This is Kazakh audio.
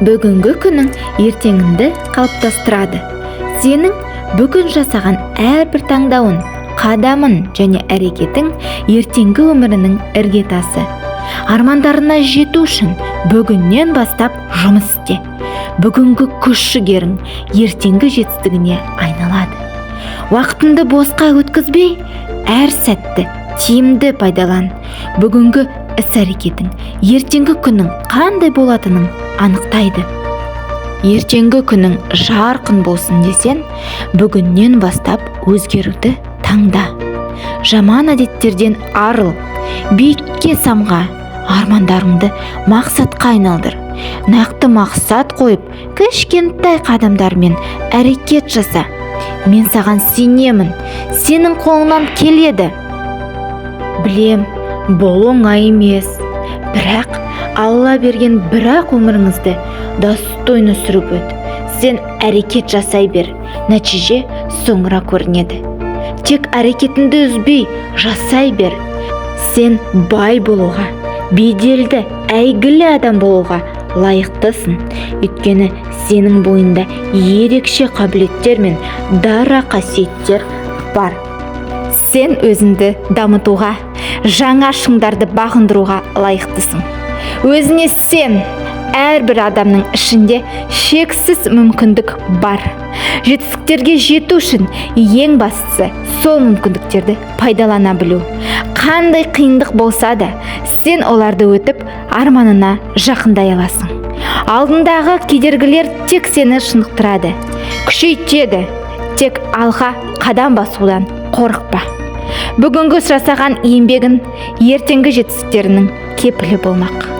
бүгінгі күнің ертеңіңді қалыптастырады. Сенің бүгін жасаған әрбір таңдауың, қадамың және әрекетің ертеңгі өмірінің іргетасы. Армандарына жету үшін бүгіннен бастап жұмыс істе. Бүгінгі күш-жігерің ертеңгі жетістігіне айналады. Уақытыңды босқа өткізбей, әр сәтті тиімді пайдалан. Бүгінгі іс-әрекетің ертеңгі күннің қандай болатынын анықтайды. Ертеңгі күнің жарқын болсын десең, бүгіннен бастап өзгеруді таңда. Жаман әдеттерден арыл, биікке самға, армандарыңды мақсатқа айналдыр. Нақты мақсат қойып, кішкентай қадамдармен әрекет жаса. Мен саған сенемін, сенің қолыңнан келеді. Білем, бұл оңай емес, бірақ Алла берген бірақ өміріңізді достойны сүріп өт. Сен әрекет жасай бер, нәтиже соңыра көрінеді. Тек әрекетіңді үзбей жасай бер. Сен бай болуға, беделді, әйгілі адам болуға лайықтысың. Өйткені сенің бойында ерекше қабілеттер мен дара қасиеттер бар. Сен өзіңді дамытуға, жаңа шыңдарды бағындыруға лайықтысың. Өзіне сен, әрбір адамның ішінде шексіз мүмкіндік бар. Жетістіктерге жету үшін ең бастысы сол мүмкіндіктерді пайдалана білу. Қандай қиындық болса да, сен оларды өтіп, арманына жақындай аласың. Алдындағы кедергілер тек сені шынықтырады, күшейтеді. Тек алға қадам басудан қорықпа. Бүгінгі жасаған еңбегің ертеңгі жетістіктерінің кепілі болмақ.